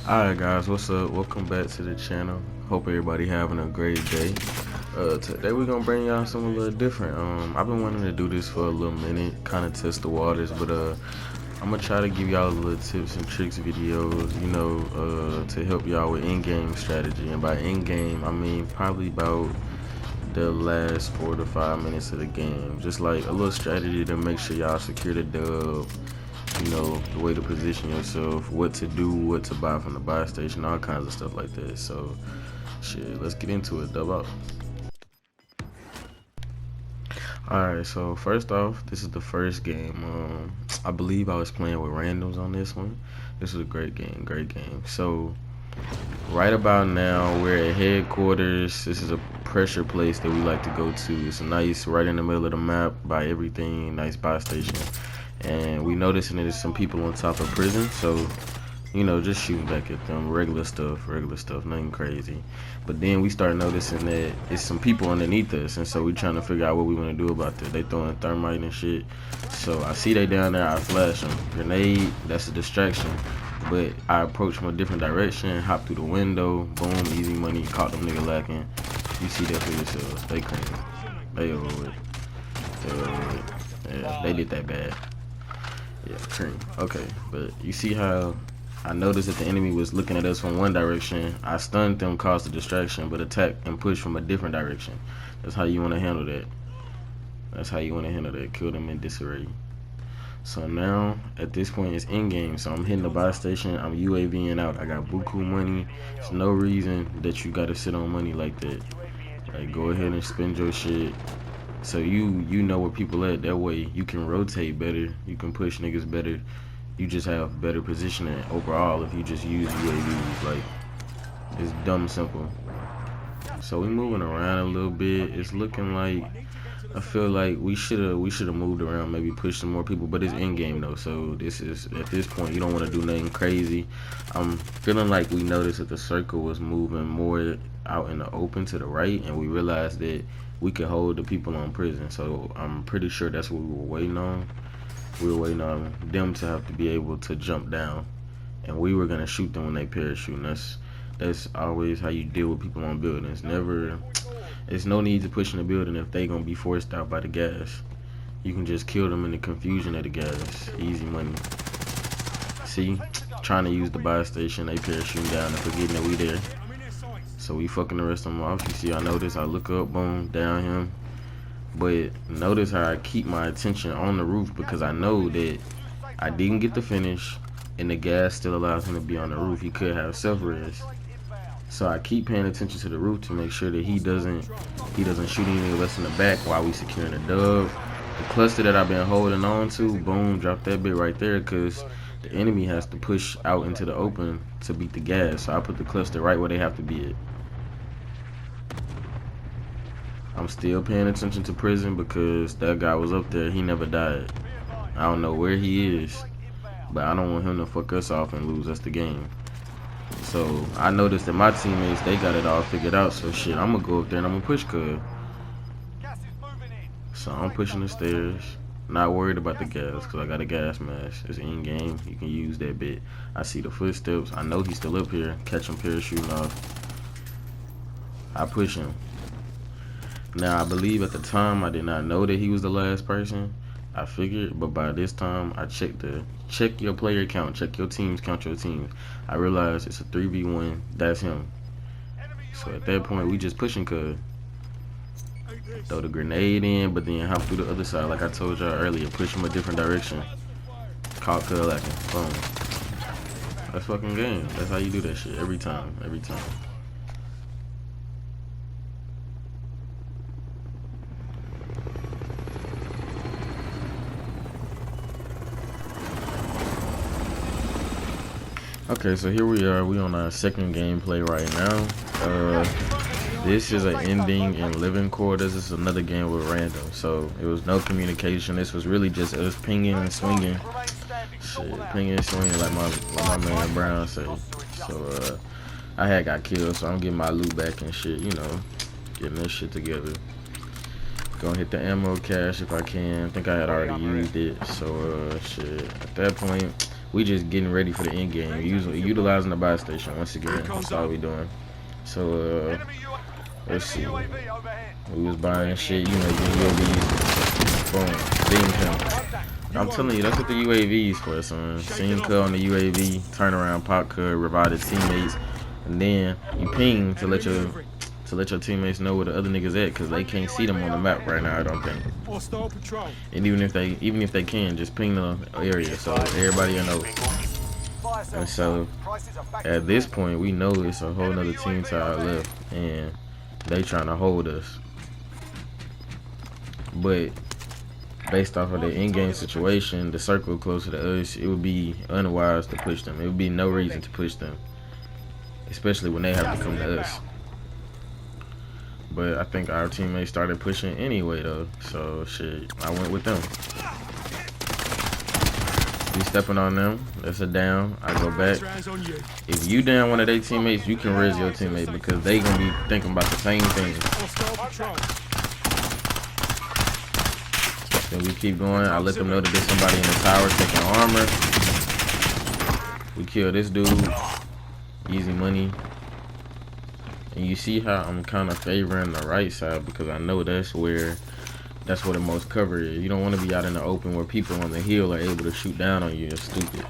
Alright guys, what's up? Welcome back to the channel. Hope everybody having a great day. Today we're gonna bring y'all something a little different. I've been wanting to do this for a little minute, kind of test the waters, but I'm gonna try to give y'all little tips and tricks videos, to help y'all with in-game strategy. And by in-game, I mean probably about the last 4 to 5 minutes of the game. Just like a little strategy to make sure y'all secure the dub, the way to position yourself, what to do, what to buy from the buy station, all kinds of stuff like that. So, shit, let's get into it. Dub out. Alright, so first off, this is the first game. I believe I was playing with randoms on this one. This was a great game, great game. So, right about now, we're at headquarters. This is a pressure place that we like to go to. It's a nice, right in the middle of the map, by everything, nice buy station. And we noticing that there's some people on top of prison, so just shooting back at them, regular stuff, nothing crazy. But then we start noticing that it's some people underneath us, and so we trying to figure out what we want to do about that. They throwing thermite and shit. So I see they down there, I flash them. Grenade, that's a distraction. But I approach from a different direction, hop through the window, boom, easy money, caught them nigga lacking. You see that for yourselves. They cream. They over it. They over it. Yeah, they did that bad. Yeah, cream. Okay, but you see how I noticed that the enemy was looking at us from one direction. I stunned them, caused a distraction, but attacked and pushed from a different direction. That's how you want to handle that. That's how you want to handle that. Kill them in disarray. So now, at this point, it's in-game. So I'm hitting the buy station. I'm UAVing out. I got buku money. There's no reason that you got to sit on money like that. Like, go ahead and spend your shit. So you know where people at. That way you can rotate better. You can push niggas better. You just have better positioning overall if you just use UAVs. Like, it's dumb simple. So we moving around a little bit. It's looking like I feel like we should have moved around, maybe pushed some more people, but it's in game though. So this is at this point you don't want to do nothing crazy. I'm feeling like we noticed that the circle was moving more out in the open to the right, and we realized that we could hold the people on prison. So I'm pretty sure that's what we were waiting on. We were waiting on them to have to be able to jump down, and we were gonna shoot them when they parachute. And that's always how you deal with people on buildings. There's no need to push in the building if they gonna be forced out by the gas. You can just kill them in the confusion of the gas. Easy money. See, trying to use the buy station, they parachuting down and forgetting that we there. So we fucking the rest of them off. You see, I notice, I look up, boom, down him. But notice how I keep my attention on the roof because I know that I didn't get the finish and the gas still allows him to be on the roof. He could have self-res. So I keep paying attention to the roof to make sure that he doesn't shoot any of us in the back while we securing the dub. The cluster that I've been holding on to, boom, drop that bit right there because the enemy has to push out into the open to beat the gas. So I put the cluster right where they have to be at. I'm still paying attention to prison because that guy was up there. He never died. I don't know where he is, but I don't want him to fuck us off and lose us the game. So I noticed that my teammates, they got it all figured out. So shit, I'm gonna go up there and I'm gonna push cuz. So I'm pushing the stairs. Not worried about the gas because I got a gas mask. It's in game. You can use that bit. I see the footsteps. I know he's still up here. Catch him parachuting off. I push him. Now I believe at the time I did not know that he was the last person. I figured, but by this time I check your player count, check your teams, count your teams. I realized it's a 3v1. That's him. So at that point we just pushing cuz. Throw the grenade in, but then hop through the other side like I told y'all earlier. Push him a different direction. Caught cuz lacking. Boom. That's fucking game. That's how you do that shit every time. Every time. Okay, so here we are. We on our second gameplay right now. This is an ending in living quarters. This is another game with random. So it was no communication. This was really just us pinging and swinging. Shit, pinging and swinging like my man Brown said. So I had got killed, so I'm getting my loot back and shit. Getting this shit together. Gonna hit the ammo cache if I can. I think I had already used it. So shit. At that point, We just getting ready for the end game, utilizing the buy station once again. That's all we doing. So let's see. We was buying shit, you know, getting UAVs. Boom, ding him. I'm telling you, that's what the UAVs for, son. Seeing cut on the UAV, turn around, pop cut, revive the teammates, and then you ping to let your teammates know where the other niggas at, cause they can't see them on the map right now, I don't think. And even if they can, just ping the area so everybody will know. And so at this point, we know it's a whole nother team to our left, and they trying to hold us. But based off of the in-game situation, the circle closer to us, it would be unwise to push them. It would be no reason to push them, especially when they have to come to us. But I think our teammates started pushing anyway, though. So shit, I went with them. We stepping on them. That's a down. I go back. If you down one of their teammates, you can res your teammate because they gonna be thinking about the same thing. Then we keep going. I let them know that there's somebody in the tower taking armor. We kill this dude. Easy money. And you see how I'm kind of favoring the right side because I know that's where the most cover is. You don't want to be out in the open where people on the hill are able to shoot down on you. It's stupid.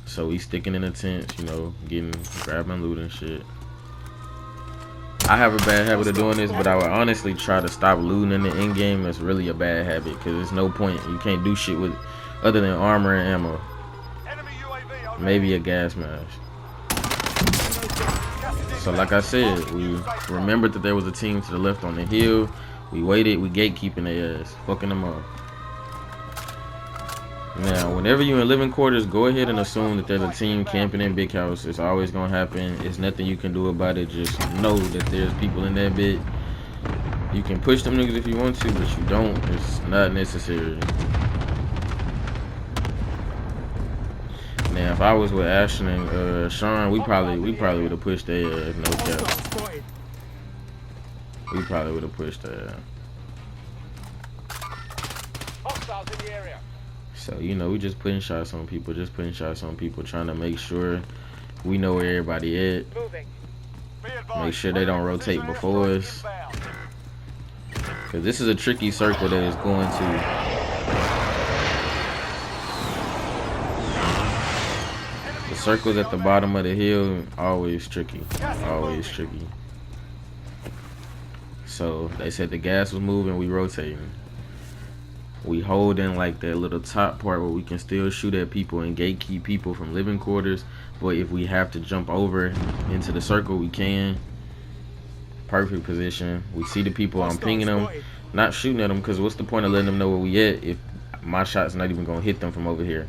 So we sticking in the tents, you know, grabbing loot and shit. I have a bad habit of doing this, but I would honestly try to stop looting in the end game. It's really a bad habit because there's no point. You can't do shit with other than armor and ammo. Maybe a gas mask. So like I said, we remembered that there was a team to the left on the hill. We waited, we gatekeeping their ass, fucking them up. Now, whenever you're in living quarters, go ahead and assume that there's a team camping in big house. It's always gonna happen. It's nothing you can do about it. Just know that there's people in that bit. You can push them niggas if you want to, but you don't. It's not necessary. Now, if I was with Ashton and Sean, we probably would have pushed their ass, no cap. We probably would have pushed their ass. So, you know, we just putting shots on people, trying to make sure we know where everybody at. Make sure they don't rotate before us. Because this is a tricky circle that is going to... The circles at the bottom of the hill, always tricky. Always tricky. So, they said the gas was moving, we rotating. We holding like that little top part where we can still shoot at people and gatekeep people from living quarters. But if we have to jump over into the circle, we can. Perfect position. We see the people, I'm pinging them. Not shooting at them because what's the point of letting them know where we at if my shot's not even going to hit them from over here.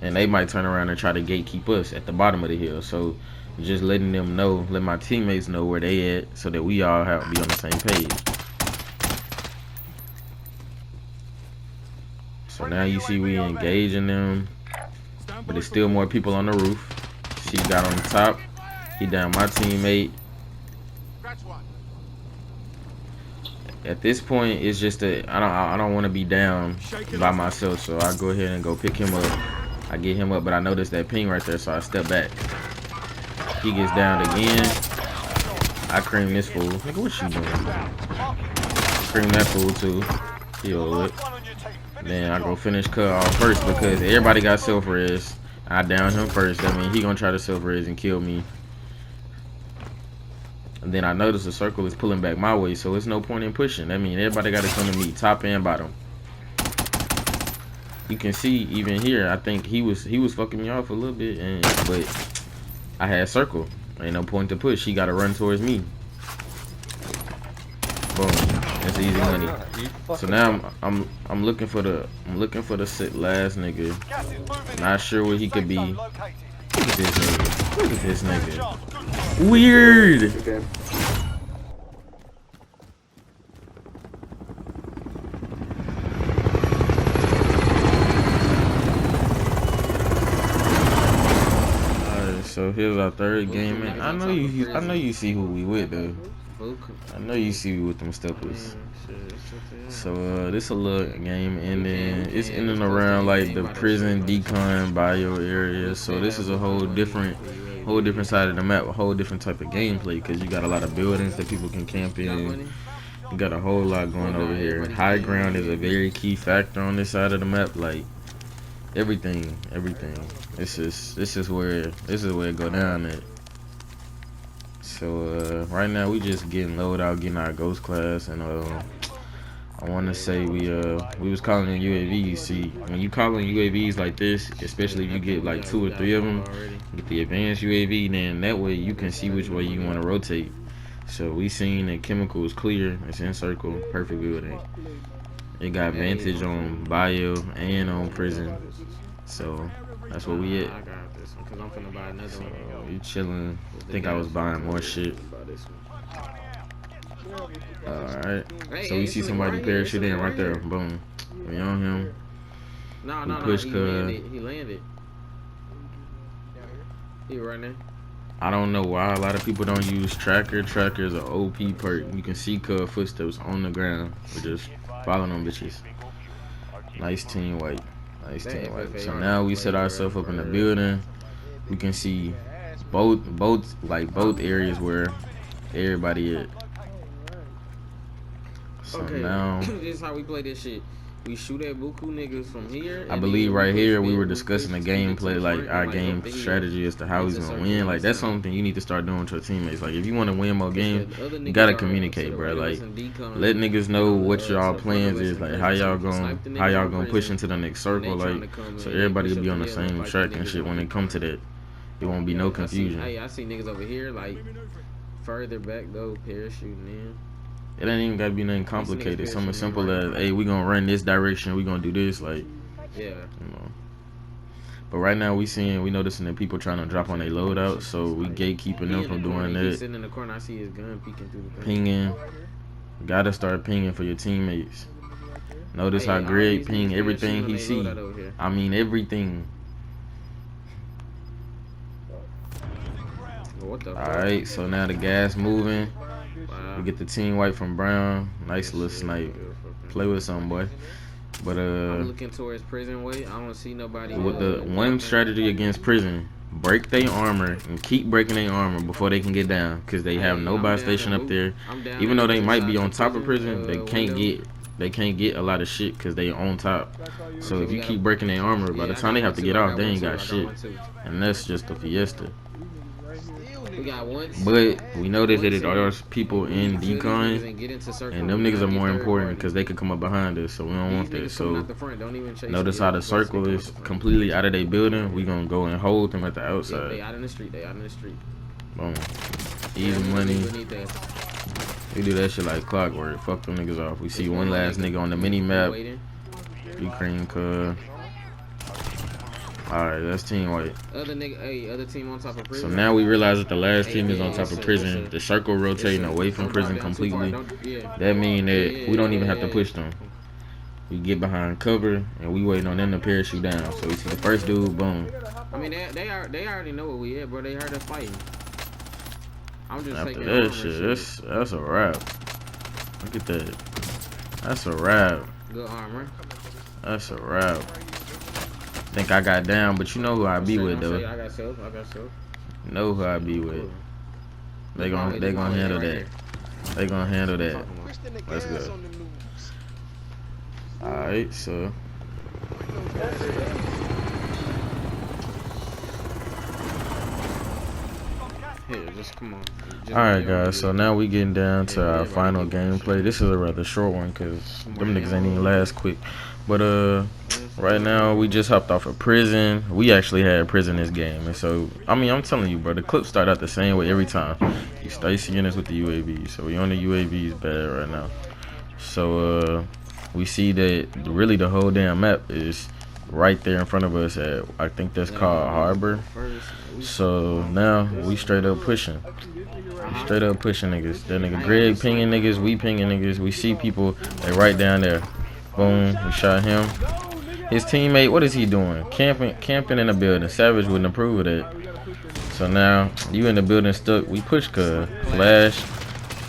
And they might turn around and try to gatekeep us at the bottom of the hill. So just letting them know, let my teammates know where they at so that we all have to be on the same page. So now you see we engaging them, but there's still more people on the roof. She got on the top. He down my teammate. At this point, it's just that I don't want to be down by myself, so I go ahead and go pick him up. I get him up, but I noticed that ping right there, so I step back. He gets down again. I cream this fool. Nigga, what you doing? Cream that fool too. He'll it. Then I go finish cut off first because everybody got self-res. I down him first. I mean, he gonna try to self-res and kill me. And then I notice the circle is pulling back my way, so it's no point in pushing. I mean, everybody got to come to me, top and bottom. You can see even here, I think he was fucking me off a little bit, but I had circle. Ain't no point to push. He got to run towards me. Boom. That's easy money. So now I'm looking for the last nigga. Not sure where he could be. Look at this nigga. Look at this nigga. Weird. Alright, so here's our third game, man. I know you see who we with though. I know you see me with them steppers. So this a little game ending. It's ending around like the prison decon bio area. So this is a whole different side of the map, a whole different type of gameplay because you got a lot of buildings that people can camp in. You got a whole lot going over here. High ground is a very key factor on this side of the map. Like everything. This is where it go down at. So right now we just getting loaded out, getting our ghost class, and I want to say we was calling in UAVs. See, when you call in UAVs like this, especially if you get like 2 or 3 of them, get the advanced UAV, then that way you can see which way you want to rotate. So we seen that chemical is clear. It's in circle, perfect building. It got vantage on bio and on prison. So that's where we at. So we chilling. Think I was buying more shit. Alright. So we see somebody parachute in right there. Boom. We on him. We push He landed. He running. I don't know why a lot of people don't use tracker. Tracker is an OP perk. You can see Cub footsteps on the ground. We just following them bitches. Nice team white. So now we set ourselves up in the building. We can see both areas where everybody at. So now this is how we play this shit. We shoot at Buku niggas from here. I believe right here we were discussing the gameplay, like our game strategy as to how he's gonna win. Like that's something you need to start doing to your teammates. Like if you want to win more games, you gotta communicate, bro. Like let niggas know what y'all plans is. Like how y'all gonna push into the next circle. Like so everybody will be on the same track and shit when it come to that. There won't be no confusion. Hey, I see niggas over here like further back though, parachuting in. It ain't even gotta be nothing complicated. Something simple as, hey, we gonna run this direction. We gonna do this, like, yeah, you know. But right now we noticing that people trying to drop on their loadout, so we gatekeeping them from doing that. Sitting in the corner, I see his gun peeking through the pinging. Gotta start pinging for your teammates. Notice how Greg ping everything he see. I mean everything. Alright, so now the gas moving. We get the team white from Brown. Nice little snipe. Play with something, boy. But I'm looking towards prison way. I don't see nobody. With the one strategy against prison, break their armor and keep breaking their armor before they can get down, because they have no buy station up there. Even though they might be on top of prison, they can't get a lot of shit because they on top. So if you keep breaking their armor, by the time they have to get off, they ain't got shit, and that's just a fiesta. But we noticed that there's people in decon, and them niggas are more important because they could come up behind us, so we don't want that. So notice how the circle is completely out of their building. We gonna go and hold them at the outside. They out in the street. Boom. Easy money. We do that shit like clockwork. Fuck them niggas off. We see one last nigga on the mini map. Ukraine cuz. Alright, that's team white. Other team on top of prison. So now we realize that the last team is on top of prison. The circle rotating away from prison completely. That means that we don't even have to push them. We get behind cover and we waiting on them to parachute down. So we see the first dude, boom. I mean, they already know where we at, bro. They heard us fighting. I'm just after that shit, that's a wrap. Look at that. That's a wrap. Good armor. That's a wrap. Think I got down, but you know who I be with though. I got self. You know who I be with. They gonna handle that. They gonna handle that. Let's go. Alright, so here, just come on. Alright guys, so now we getting down to our final gameplay. This is a rather short one because them niggas ain't even last quick. But right now we just hopped off of prison. We actually had prison this game, and so I mean I'm telling you, bro, the clips start out the same way every time. You stay seeing us with the UAVs, so we on the UAVs bad right now. So we see that really the whole damn map is right there in front of us at, I think that's called Harbor. So now we straight up pushing. Straight up pushing niggas. That nigga Greg pinging niggas, we pinging niggas. We see people, they right down there. Boom, we shot him. His teammate, what is he doing? Camping in the building. Savage wouldn't approve of that. So now, you in the building stuck. We push cuz. Flash.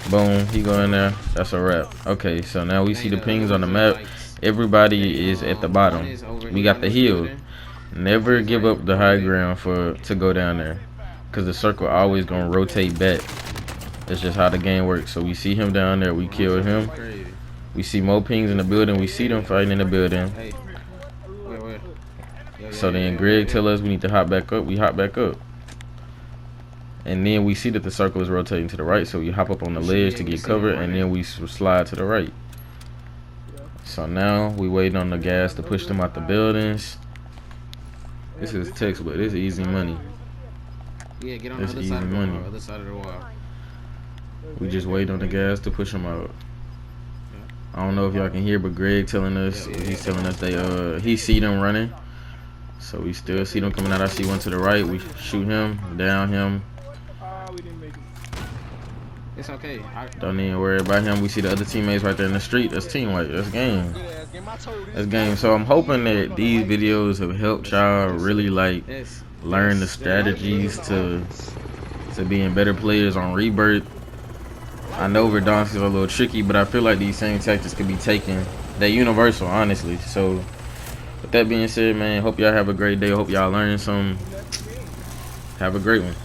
Boom, he go in there. That's a wrap. Okay, so now we see the pings on the map. Everybody is at the bottom. We got the hill. Never give up the high ground to go down there, cause the circle always gonna rotate back. That's just how the game works. So we see him down there. We kill him. We see more pings in the building. We see them fighting in the building. So then Greg tell us we need to hop back up. We hop back up. And then we see that the circle is rotating to the right. So we hop up on the ledge to get covered. And then we slide to the right. So now we waiting on the gas to push them out the buildings. This is textbook. This is easy money. Yeah, get on the other side of the wall. Other side of the wall. We just wait on the gas to push them out. I don't know if y'all can hear, but Greg telling us, he's telling us he see them running. So we still see them coming out. I see one to the right. We shoot him, down him. It's okay. Don't even worry about him. We see the other teammates right there in the street. That's teamwork. That's game. That's game. So I'm hoping that these videos have helped y'all really like learn the strategies to being better players on Rebirth. I know Verdansk is a little tricky, but I feel like these same tactics could be taken. They're universal, honestly. So, with that being said, man, hope y'all have a great day. Hope y'all learn some. Have a great one.